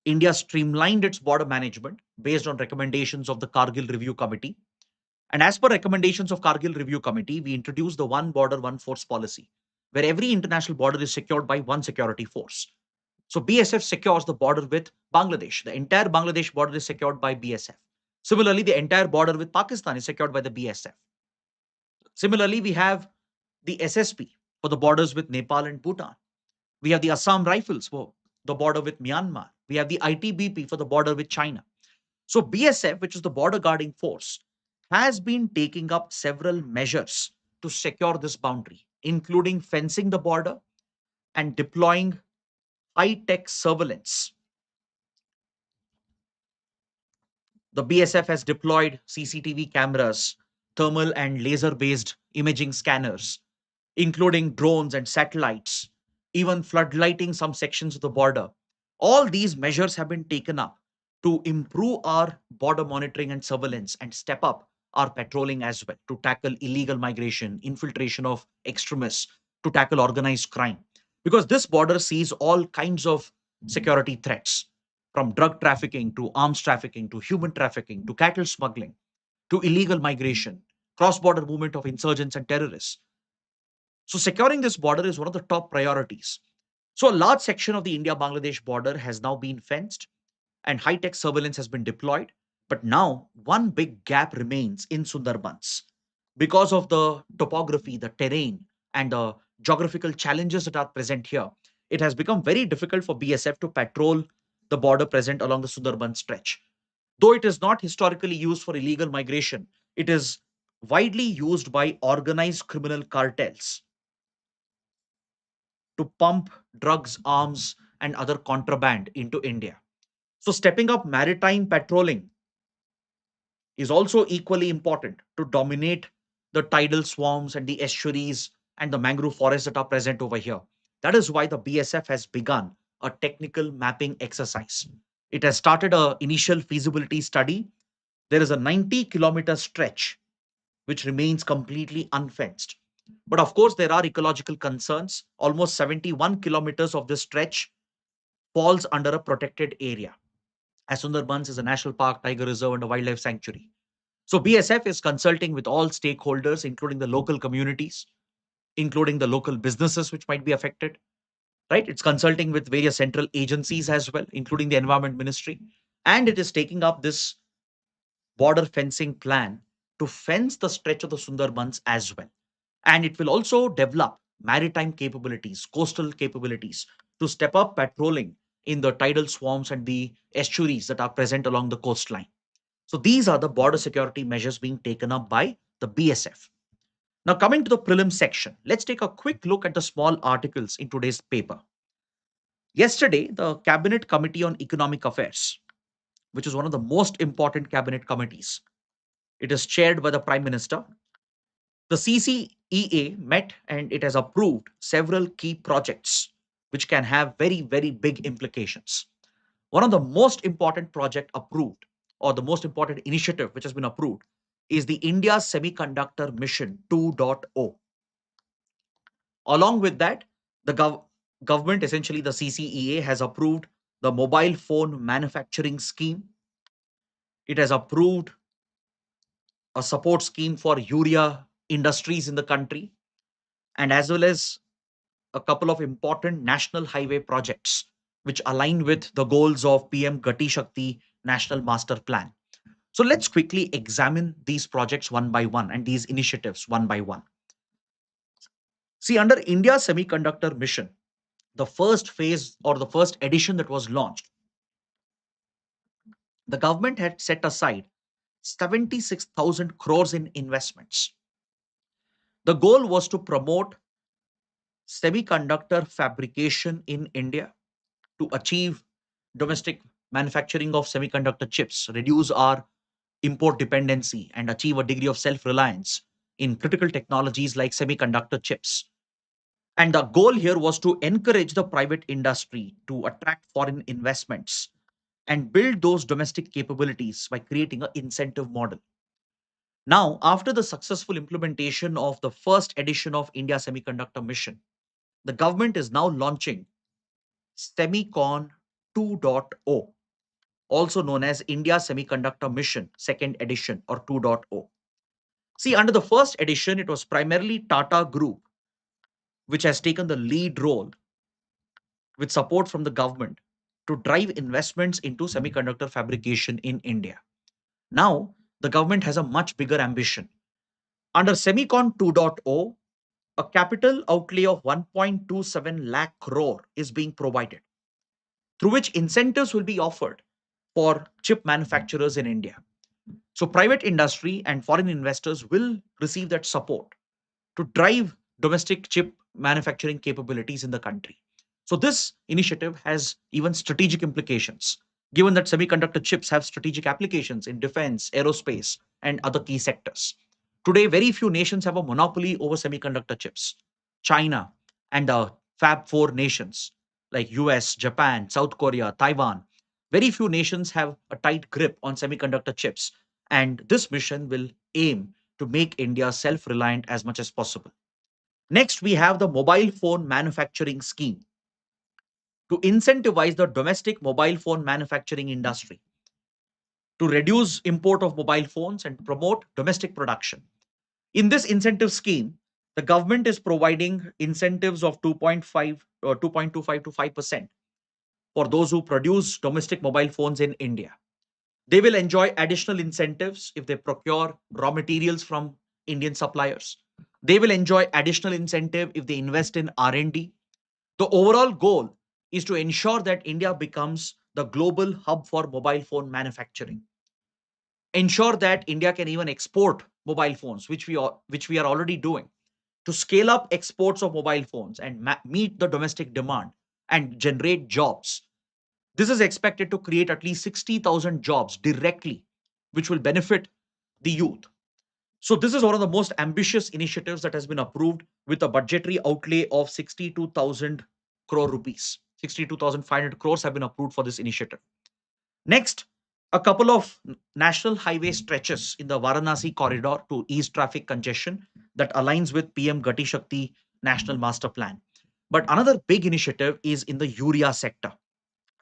India streamlined its border management based on recommendations of the Kargil Review Committee. And as per recommendations of Kargil Review Committee, we introduced the One Border, One Force policy, where every international border is secured by one security force. So BSF secures the border with Bangladesh. The entire Bangladesh border is secured by BSF. Similarly, the entire border with Pakistan is secured by the BSF. Similarly, we have the SSP for the borders with Nepal and Bhutan. We have the Assam Rifles for the border with Myanmar. We have the ITBP for the border with China. So BSF, which is the border guarding force, has been taking up several measures to secure this boundary, including fencing the border and deploying high-tech surveillance. The BSF has deployed CCTV cameras, thermal and laser-based imaging scanners, including drones and satellites, even floodlighting some sections of the border. All these measures have been taken up to improve our border monitoring and surveillance and step up our patrolling as well to tackle illegal migration, infiltration of extremists, to tackle organized crime. Because this border sees all kinds of security threats from drug trafficking to arms trafficking to human trafficking to cattle smuggling to illegal migration, cross border movement of insurgents and terrorists. So securing this border is one of the top priorities. So a large section of the India-Bangladesh border has now been fenced and high-tech surveillance has been deployed. But now one big gap remains in Sundarbans because of the topography, the terrain, and the geographical challenges that are present here. It has become very difficult for BSF to patrol the border present along the Sundarbans stretch. Though it is not historically used for illegal migration, it is widely used by organized criminal cartels to pump drugs, arms, and other contraband into India. So, stepping up maritime patrolling is also equally important to dominate the tidal swarms and the estuaries and the mangrove forests that are present over here. That is why the BSF has begun a technical mapping exercise. It has started a initial feasibility study. There is a 90-kilometer stretch which remains completely unfenced. But of course, there are ecological concerns. Almost 71 kilometers of this stretch falls under a protected area, as Sundarbans is a national park, tiger reserve, and a wildlife sanctuary. So BSF is consulting with all stakeholders, including the local communities, including the local businesses which might be affected. Right? It's consulting with various central agencies as well, including the Environment Ministry, and it is taking up this border fencing plan to fence the stretch of the Sundarbans as well. And it will also develop maritime capabilities, coastal capabilities to step up patrolling in the tidal swarms and the estuaries that are present along the coastline. So these are the border security measures being taken up by the BSF. Now, coming to the prelim section, let's take a quick look at the small articles in today's paper. Yesterday, the Cabinet Committee on Economic Affairs, which is one of the most important cabinet committees, it is chaired by the Prime Minister. The CCEA met and it has approved several key projects which can have very, very big implications. One of the most important project approved or the most important initiative which has been approved is the India Semiconductor Mission 2.0. Along with that, the government, essentially the CCEA, has approved the mobile phone manufacturing scheme. It has approved a support scheme for urea industries in the country, and as well as a couple of important national highway projects which align with the goals of PM Gati Shakti National Master Plan. So let's quickly examine these projects one by one and these initiatives one by one. See, under India Semiconductor Mission, the first phase or the first edition that was launched, the government had set aside 76,000 crores in investments. The goal was to promote semiconductor fabrication in India to achieve domestic manufacturing of semiconductor chips, reduce our import dependency, and achieve a degree of self reliance in critical technologies like semiconductor chips. And the goal here was to encourage the private industry to attract foreign investments and build those domestic capabilities by creating an incentive model. Now, after the successful implementation of the first edition of India Semiconductor Mission, the government is now launching Semicon 2.0, also known as India Semiconductor Mission second edition or 2.0. See, under the first edition, it was primarily Tata Group which has taken the lead role with support from the government to drive investments into semiconductor fabrication in India. Now, the government has a much bigger ambition. Under Semicon 2.0, a capital outlay of 1.27 lakh crore is being provided, through which incentives will be offered for chip manufacturers in India. So, private industry and foreign investors will receive that support to drive domestic chip manufacturing capabilities in the country. So, this initiative has even strategic implications, given that semiconductor chips have strategic applications in defense, aerospace, and other key sectors. Today, very few nations have a monopoly over semiconductor chips. China and the Fab 4 nations like US, Japan, South Korea, Taiwan, very few nations have a tight grip on semiconductor chips. And this mission will aim to make India self reliant as much as possible. Next, we have the mobile phone manufacturing scheme to incentivize the domestic mobile phone manufacturing industry, to reduce import of mobile phones and promote domestic production. In this incentive scheme, the government is providing incentives of 2.5 or 2.25 to 5% for those who produce domestic mobile phones in India. They will enjoy additional incentives if they procure raw materials from Indian suppliers. They will enjoy additional incentive if they invest in R&D. The overall goal is to ensure that India becomes the global hub for mobile phone manufacturing. Ensure that India can even export mobile phones, which we are already doing, to scale up exports of mobile phones and meet the domestic demand and generate jobs. This is expected to create at least 60,000 jobs directly, which will benefit the youth. So, this is one of the most ambitious initiatives that has been approved with a budgetary outlay of 62,000 crore rupees. 62,500 crores have been approved for this initiative. Next, a couple of national highway stretches in the Varanasi corridor to ease traffic congestion that aligns with PM Gati Shakti National Master Plan. But another big initiative is in the urea sector.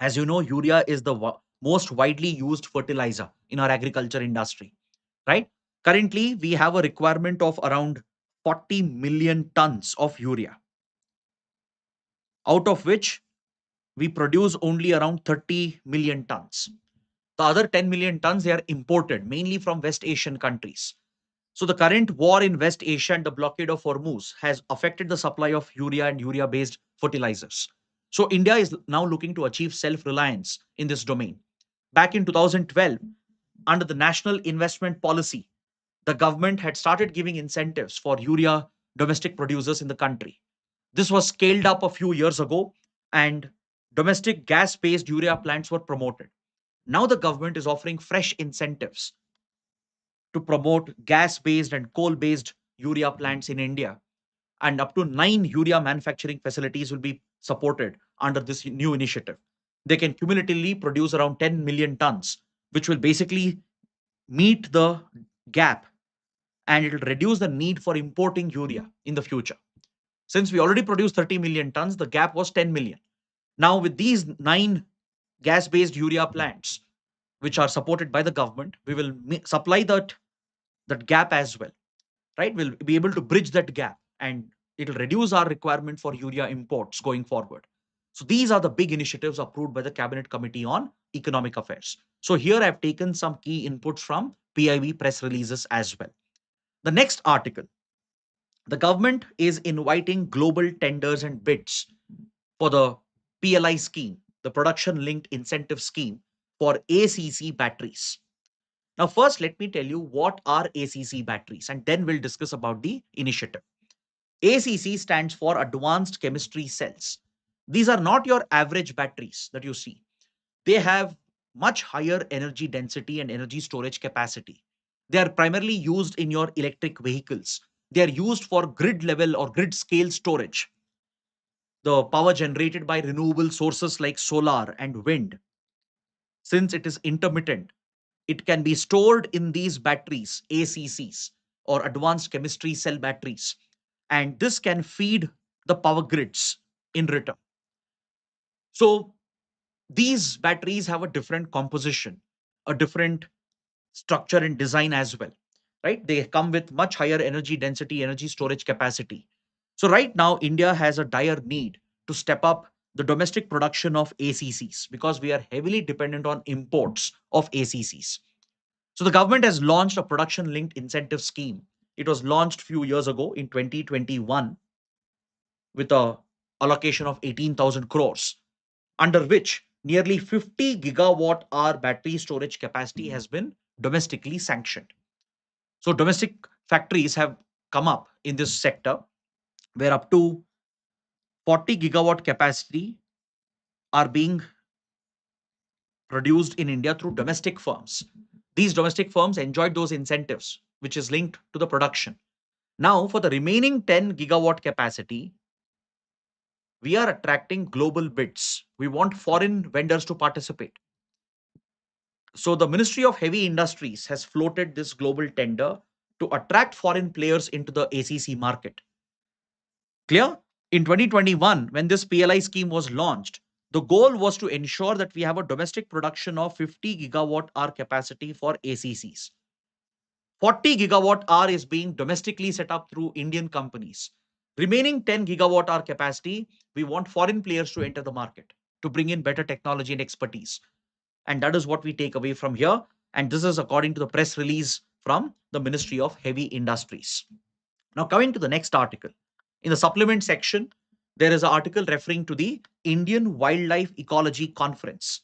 As you know, urea is the most widely used fertilizer in our agriculture industry, right? Currently, we have a requirement of around 40 million tons of urea, out of which we produce only around 30 million tons. The other 10 million tons, they are imported mainly from West Asian countries. So the current war in West Asia and the blockade of Hormuz has affected the supply of urea and urea based fertilizers. So India is now looking to achieve self reliance in this domain. Back in 2012, under the National Investment Policy, the government had started giving incentives for urea domestic producers in the country. This was scaled up a few years ago, and domestic gas based urea plants were promoted. Now the government is offering fresh incentives to promote gas based and coal based urea plants in India. And up to 9 urea manufacturing facilities will be supported under this new initiative. They can cumulatively produce around 10 million tons, which will basically meet the gap, and it will reduce the need for importing urea in the future. Since we already produce 30 million tons, the gap was 10 million. Now, with these 9 gas based urea plants, which are supported by the government, we will supply that gap as well, right? We'll be able to bridge that gap, and it'll reduce our requirement for urea imports going forward. So these are the big initiatives approved by the Cabinet Committee on Economic Affairs. So here I've taken some key inputs from PIB press releases as well. The next article, the government is inviting global tenders and bids for the PLI scheme, the production linked incentive scheme for ACC batteries. Now, first, let me tell you what are ACC batteries, and then we'll discuss about the initiative. ACC stands for Advanced Chemistry Cells. These are not your average batteries that you see. They have much higher energy density and energy storage capacity. They are primarily used in your electric vehicles. They are used for grid level or grid scale storage, the power generated by renewable sources like solar and wind. Since it is intermittent, it can be stored in these batteries, ACCs, or advanced chemistry cell batteries. And this can feed the power grids in return. So these batteries have a different composition, a different structure and design as well, right? They come with much higher energy density, energy storage capacity. So right now, India has a dire need to step up the domestic production of ACCs because we are heavily dependent on imports of ACCs. So the government has launched a production linked incentive scheme. It was launched a few years ago in 2021 with a allocation of 18,000 crores, under which nearly 50 gigawatt hour battery storage capacity has been domestically sanctioned. So domestic factories have come up in this sector where up to 40 gigawatt capacity are being produced in India through domestic firms. These domestic firms enjoyed those incentives, which is linked to the production. Now, for the remaining 10 gigawatt capacity, we are attracting global bids. We want foreign vendors to participate. So, the Ministry of Heavy Industries has floated this global tender to attract foreign players into the ACC market. Clear? In 2021, when this PLI scheme was launched, the goal was to ensure that we have a domestic production of 50 gigawatt hour capacity for ACCs. 40 gigawatt hour is being domestically set up through Indian companies. Remaining 10 gigawatt hour capacity, we want foreign players to enter the market to bring in better technology and expertise. And that is what we take away from here. And this is according to the press release from the Ministry of Heavy Industries. Now, coming to the next article. In the supplement section, there is an article referring to the Indian Wildlife Ecology Conference.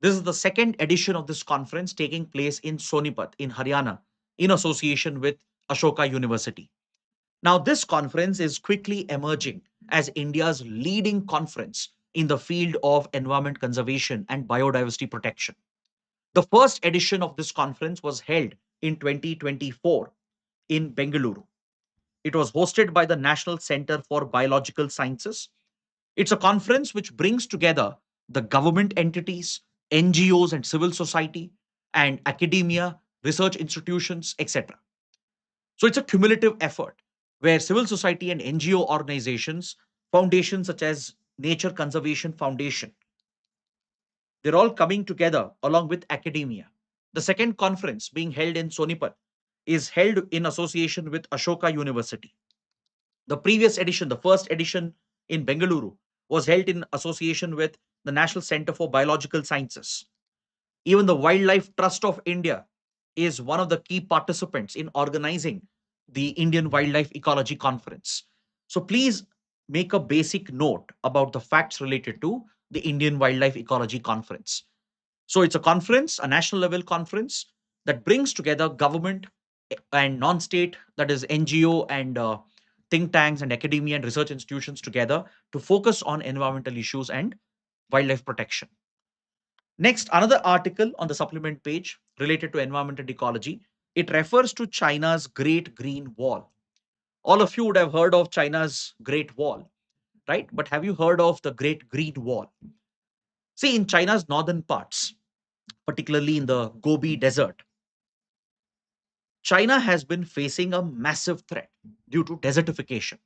This is the second edition of this conference taking place in Sonipat in Haryana in association with Ashoka University. Now, this conference is quickly emerging as India's leading conference in the field of environment conservation and biodiversity protection. The first edition of this conference was held in 2024 in Bengaluru. It was hosted by the National Center for Biological Sciences. It's a conference which brings together the government entities, NGOs and civil society, and academia, research institutions, etc. So it's a cumulative effort where civil society and NGO organizations, foundations such as Nature Conservation Foundation, they're all coming together along with academia. The second conference being held in Sonipat is held in association with Ashoka University. The previous edition, the first edition in Bengaluru, was held in association with the National Center for Biological Sciences. Even the Wildlife Trust of India is one of the key participants in organizing the Indian Wildlife Ecology Conference. So please make a basic note about the facts related to the Indian Wildlife Ecology Conference. So it's a conference, a national level conference that brings together government and non-state, that is NGO and think tanks and academia and research institutions together to focus on environmental issues and wildlife protection. Next, another article on the supplement page related to environment and ecology. It refers to China's Great Green Wall. All of you would have heard of China's Great Wall, right? But have you heard of the Great Green Wall? See, in China's northern parts, particularly in the Gobi Desert, China has been facing a massive threat due to desertification.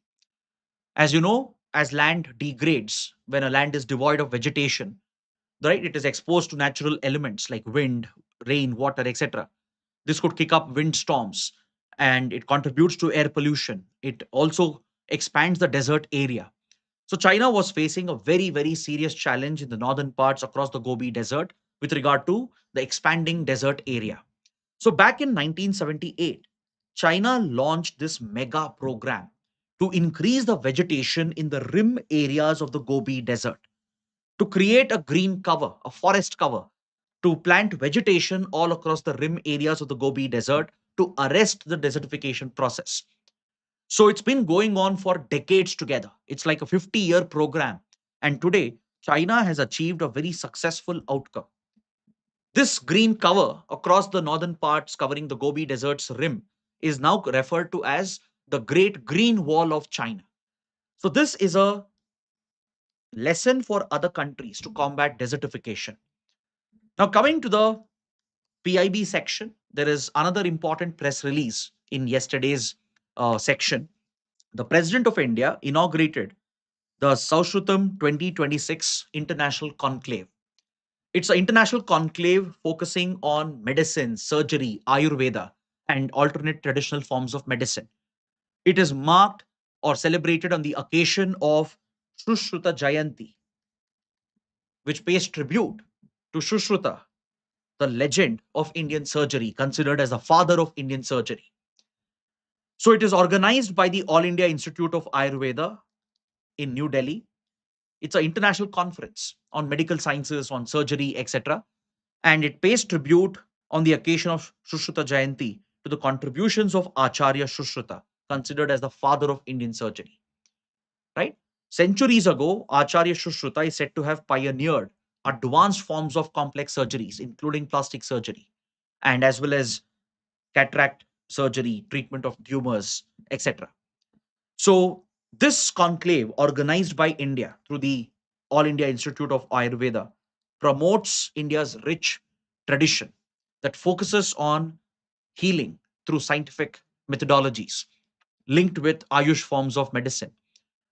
As you know, as land degrades, when a land is devoid of vegetation, right, it is exposed to natural elements like wind, rain, water, etc. This could kick up wind storms. and it contributes to air pollution. It also expands the desert area. So China was facing a very, very serious challenge in the northern parts across the Gobi Desert with regard to the expanding desert area. So back in 1978, China launched this mega program to increase the vegetation in the rim areas of the Gobi Desert, to create a green cover, a forest cover, to plant vegetation all across the rim areas of the Gobi Desert to arrest the desertification process. So it's been going on for decades together. It's like a 50-year program. And today, China has achieved a very successful outcome. This green cover across the northern parts covering the Gobi Desert's rim is now referred to as the Great Green Wall of China. So this is a lesson for other countries to combat desertification. Now, coming to the PIB section, there is another important press release in yesterday's section. The President of India inaugurated the Saushrutam 2026 International Conclave. It's an international conclave focusing on medicine, surgery, Ayurveda, and alternate traditional forms of medicine. It is marked or celebrated on the occasion of Sushruta Jayanti, which pays tribute to Sushruta, the legend of Indian surgery, considered as the father of Indian surgery. So it is organized by the All India Institute of Ayurveda in New Delhi. It's an international conference on medical sciences, on surgery, etc. And it pays tribute on the occasion of Sushruta Jayanti to the contributions of Acharya Sushruta, considered as the father of Indian surgery. Right? Centuries ago, Acharya Sushruta is said to have pioneered advanced forms of complex surgeries, including plastic surgery, and as well as cataract surgery, treatment of tumors, etc. So, this conclave, organized by India through the All India Institute of Ayurveda, promotes India's rich tradition that focuses on healing through scientific methodologies linked with Ayush forms of medicine.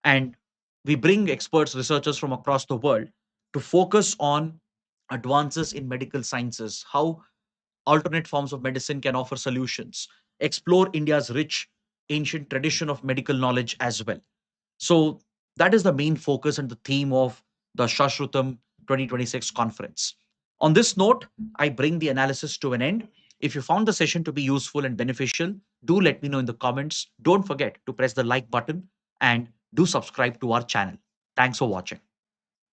And we bring experts, researchers from across the world to focus on advances in medical sciences, how alternate forms of medicine can offer solutions, explore India's rich ancient tradition of medical knowledge as well. So that is the main focus and the theme of the Shashrutam 2026 conference. On this note, I bring the analysis to an end. If you found the session to be useful and beneficial, do let me know in the comments. Don't forget to press the like button and do subscribe to our channel. Thanks for watching.